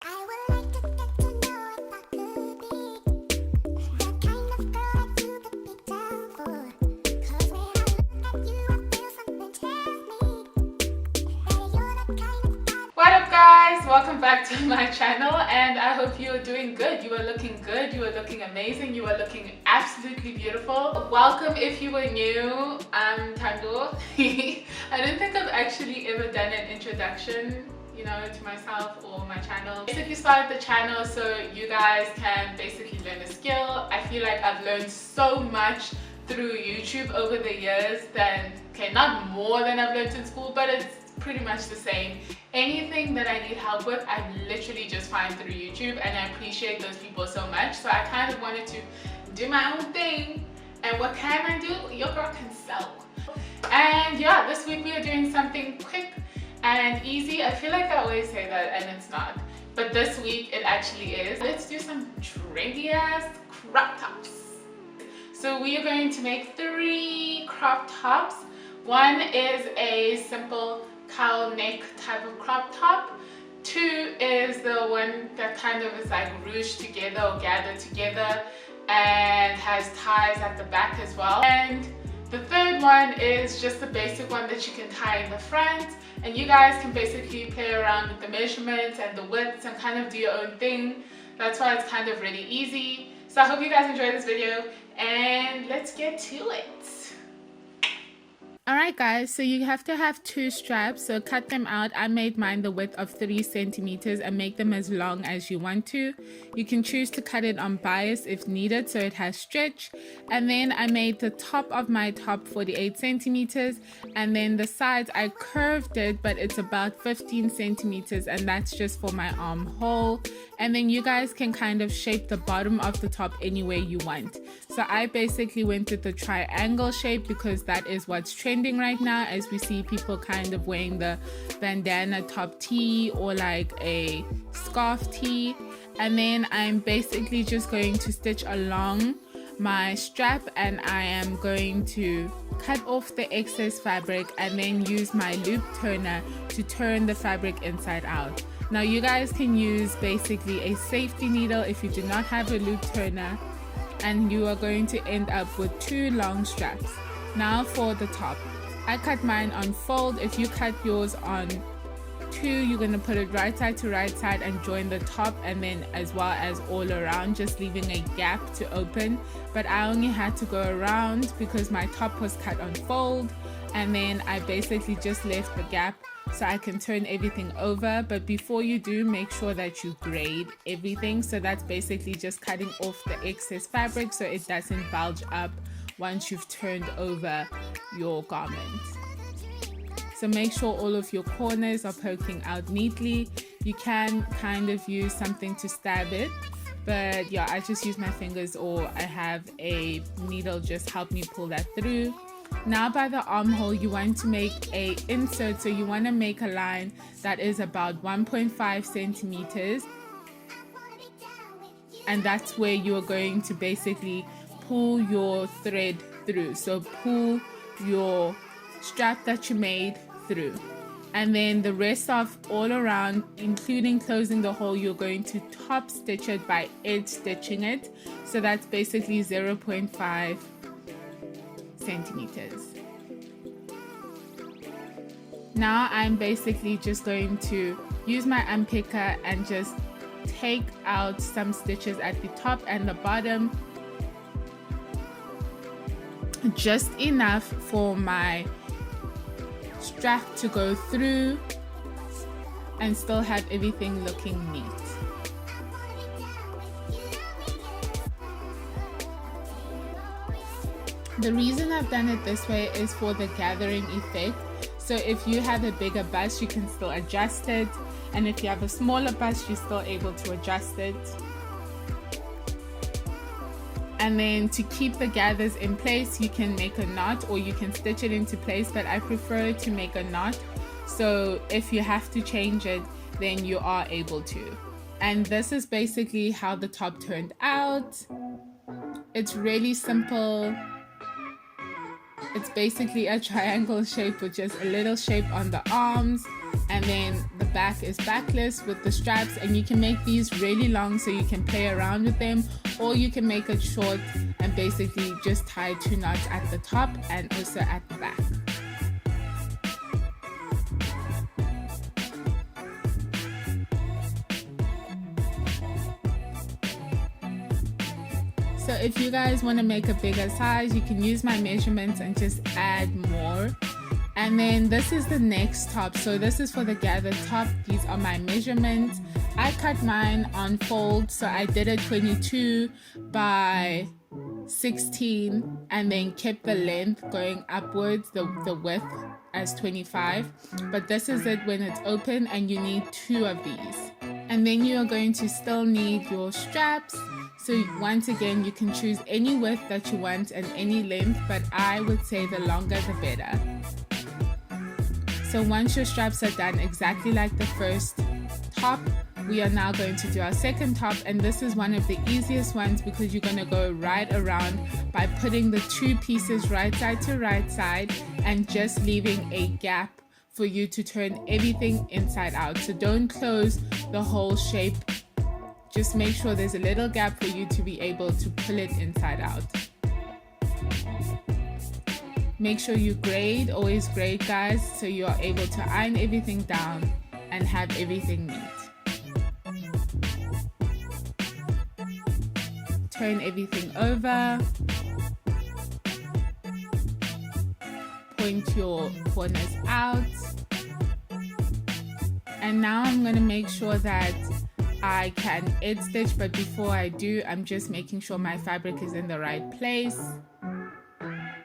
What up guys, welcome back to my channel and I hope you are doing good. You are looking good, you are looking amazing, you are looking absolutely beautiful. Welcome if you were new. I'm Tando. I don't think I've actually ever done an introduction, you know, to myself or my channel. Basically started the channel so you guys can basically learn a skill. I feel like I've learned so much through YouTube over the years than, okay, not more than I've learned in school, but it's pretty much the same. Anything that I need help with, I literally just find through YouTube, and I appreciate those people so much. So I kind of wanted to do my own thing. And what can I do? Your girl can sew. And yeah, this week we are doing something quick and easy. I feel like I always say that and it's not, but this week it actually is. Let's do some trendy ass crop tops. So we are going to make 3 crop tops. One is a simple cowl neck type of crop top. 2 is the one that kind of is like ruched together or gathered together and has ties at the back as well. And the 3rd one is just the basic one that you can tie in the front, and you guys can basically play around with the measurements and the widths and kind of do your own thing. That's why it's kind of really easy. So I hope you guys enjoyed this video and let's get to it. Alright guys, so you have to have 2 straps, so cut them out. I made mine the width of 3 centimeters and make them as long as you want to. You can choose to cut it on bias if needed so it has stretch. And then I made the top of my top 48 centimeters, and then the sides I curved it, but it's about 15 centimeters, and that's just for my armhole. And then you guys can kind of shape the bottom of the top any way you want. So I basically went with the triangle shape because that is what's trending right now, as we see people kind of wearing the bandana top tee or like a scarf tee. And then I'm basically just going to stitch along my strap, and I am going to cut off the excess fabric and then use my loop turner to turn the fabric inside out. Now you guys can use basically a safety needle if you do not have a loop turner, and you are going to end up with 2 long straps. Now for the top, I cut mine on fold. If you cut yours on 2, you're going to put it right side to right side and join the top, and then as well as all around, just leaving a gap to open. But I only had to go around because my top was cut on fold, and then I basically just left the gap so I can turn everything over. But before you do, make sure that you grade everything. So that's basically just cutting off the excess fabric so it doesn't bulge up once you've turned over your garment. So make sure all of your corners are poking out neatly. You can kind of use something to stab it, but yeah, I just use my fingers, or I have a needle just help me pull that through. Now by the armhole, you want to make a insert, so you want to make a line that is about 1.5 centimeters, and that's where you're going to basically pull your thread through. So pull your strap that you made through, and then the rest of all around, including closing the hole, you're going to top stitch it by edge stitching it. So that's basically 0.5 centimeters. Now I'm basically just going to use my unpicker and just take out some stitches at the top and the bottom, just enough for my strap to go through and still have everything looking neat. The reason I've done it this way is for the gathering effect. So if you have a bigger bust, you can still adjust it, and if you have a smaller bust, you're still able to adjust it. And then to keep the gathers in place, you can make a knot or you can stitch it into place, but I prefer to make a knot. So if you have to change it, then you are able to. And this is basically how the top turned out. It's really simple. It's basically a triangle shape with just a little shape on the arms. and then the back is backless with the straps, and you can make these really long so you can play around with them, or you can make it short and basically just tie 2 knots at the top and also at the back. So if you guys want to make a bigger size, you can use my measurements and just add more. And then this is the next top. So this is for the gathered top. These are my measurements. I cut mine on fold, so I did a 22 by 16 and then kept the length going upwards, the width as 25. But this is it when it's open, and you need 2 of these. And then you are going to still need your straps. So once again, you can choose any width that you want and any length, but I would say the longer the better. So once your straps are done exactly like the first top, we are now going to do our second top, and this is one of the easiest ones because you're going to go right around by putting the 2 pieces right side to right side and just leaving a gap for you to turn everything inside out. So don't close the whole shape, just make sure there's a little gap for you to be able to pull it inside out. Make sure you grade, always grade guys, so you are able to iron everything down and have everything neat. Turn everything over. Point your corners out. And now I'm going to make sure that I can edge stitch, but before I do, I'm just making sure my fabric is in the right place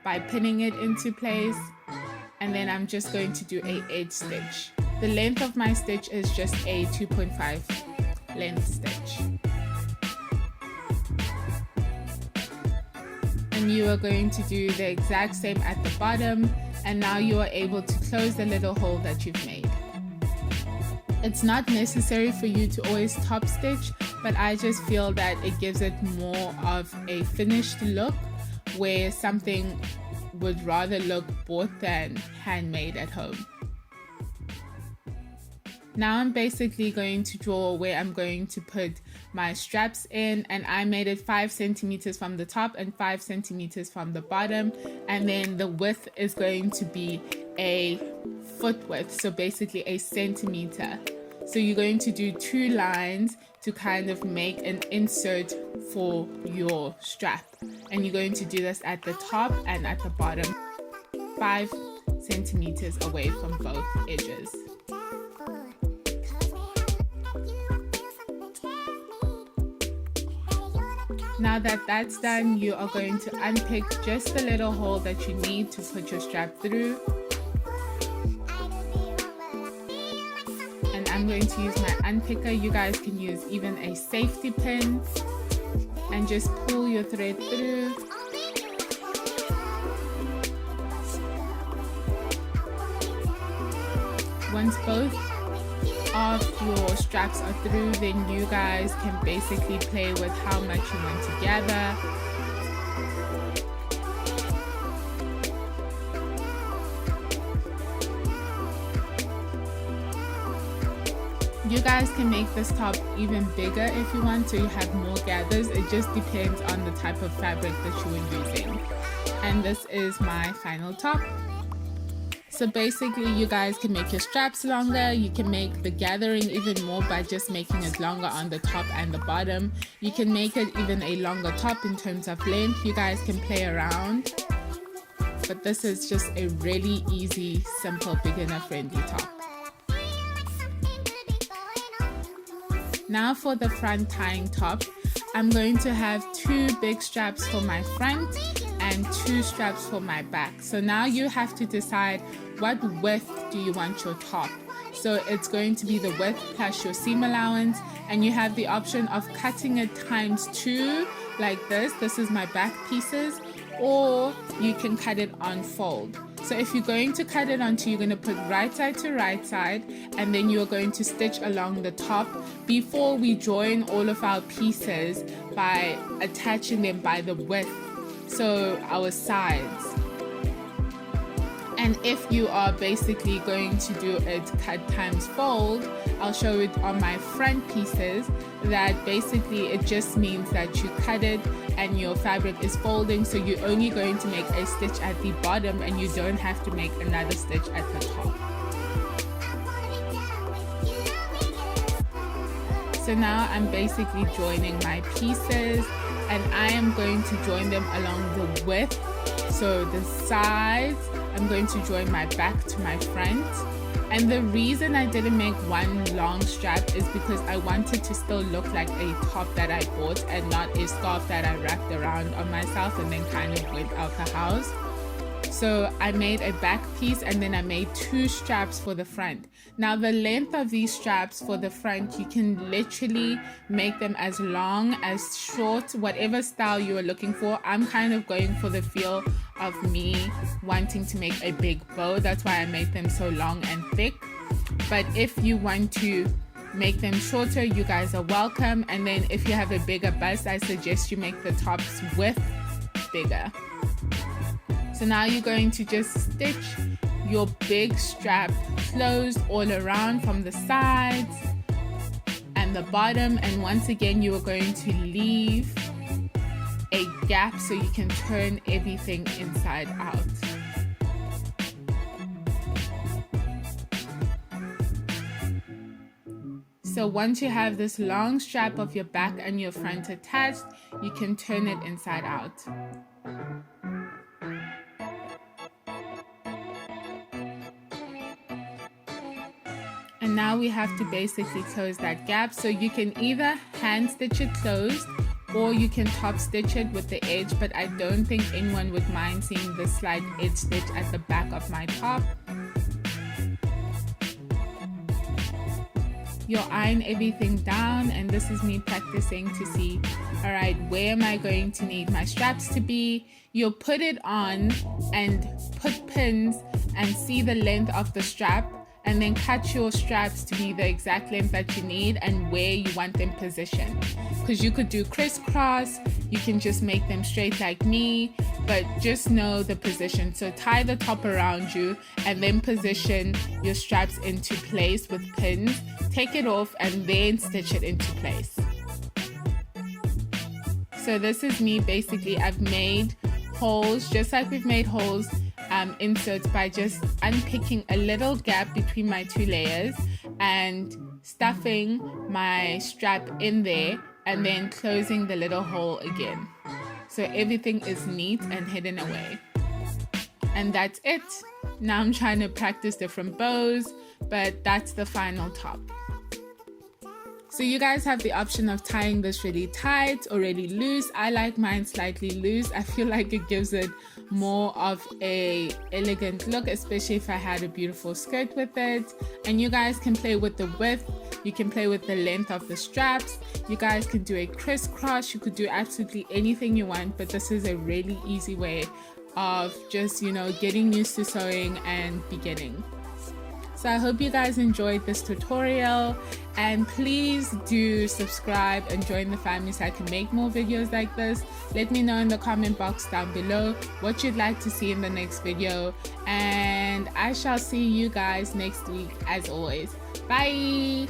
by pinning it into place, and then I'm just going to do a edge stitch. The length of my stitch is just a 2.5 length stitch. And you are going to do the exact same at the bottom, and now you are able to close the little hole that you've made. It's not necessary for you to always top stitch, but I just feel that it gives it more of a finished look, where something would rather look bought than handmade at home. Now I'm basically going to draw where I'm going to put my straps in, and I made it 5 centimeters from the top and 5 centimeters from the bottom, and then the width is going to be a foot width, so basically a centimeter. So you're going to do 2 lines to kind of make an insert for your strap, and you're going to do this at the top and at the bottom, 5 centimeters away from both edges. Now that that's done, you are going to unpick just the little hole that you need to put your strap through. And I'm going to use my unpicker. You guys can use even a safety pin and just pull your thread through. Once both of your straps are through, then you guys can basically play with how much you want to gather. You guys can make this top even bigger if you want, so you have more gathers. It just depends on the type of fabric that you are using. And this is my final top. So basically you guys can make your straps longer, you can make the gathering even more by just making it longer on the top and the bottom. You can make it even a longer top in terms of length. You guys can play around. But this is just a really easy, simple, beginner friendly top. Now for the front tying top, I'm going to have 2 big straps for my front and 2 straps for my back. So now you have to decide what width do you want your top. So it's going to be the width plus your seam allowance, and you have the option of cutting it times 2 like this. This is my back pieces, or you can cut it on fold. So if you're going to cut it onto, you're going to put right side to right side, and then you're going to stitch along the top before we join all of our pieces by attaching them by the width, so our sides. And if you are basically going to do it cut times fold, I'll show it on my front pieces that basically it just means that you cut it and your fabric is folding, so you're only going to make a stitch at the bottom and you don't have to make another stitch at the top. So now I'm basically joining my pieces and I am going to join them along the width. So the sides, I'm going to join my back to my front. And the reason I didn't make one long strap is because I wanted to still look like a top that I bought and not a scarf that I wrapped around on myself and then kind of went out the house. So I made a back piece and then I made 2 straps for the front. Now the length of these straps for the front, you can literally make them as long, as short, whatever style you are looking for. I'm kind of going for the feel of me wanting to make a big bow. That's why I made them so long and thick. But if you want to make them shorter, you guys are welcome. And then if you have a bigger bust, I suggest you make the tops width bigger. So now you're going to just stitch your big strap closed all around from the sides and the bottom, and once again you are going to leave a gap so you can turn everything inside out. So once you have this long strap of your back and your front attached, you can turn it inside out. And now we have to basically close that gap. So you can either hand stitch it closed or you can top stitch it with the edge, but I don't think anyone would mind seeing the slight edge stitch at the back of my top. You'll iron everything down, and this is me practicing to see, all right, where am I going to need my straps to be? You'll put it on and put pins and see the length of the strap, and then cut your straps to be the exact length that you need and where you want them positioned. Because you could do crisscross, you can just make them straight like me, but just know the position. So tie the top around you and then position your straps into place with pins. Take it off and then stitch it into place. So this is me basically. I've made holes just like we've made holes inserts by just unpicking a little gap between my 2 layers and stuffing my strap in there and then closing the little hole again. So everything is neat and hidden away. And that's it. Now I'm trying to practice different bows, but that's the final top. So you guys have the option of tying this really tight or really loose. I like mine slightly loose. I feel like it gives it more of a elegant look, especially if I had a beautiful skirt with it. And you guys can play with the width. You can play with the length of the straps. You guys can do a crisscross. You could do absolutely anything you want, but this is a really easy way of just, getting used to sewing and beginning. So I hope you guys enjoyed this tutorial, and please do subscribe and join the family so I can make more videos like this. Let me know in the comment box down below what you'd like to see in the next video, and I shall see you guys next week as always. Bye!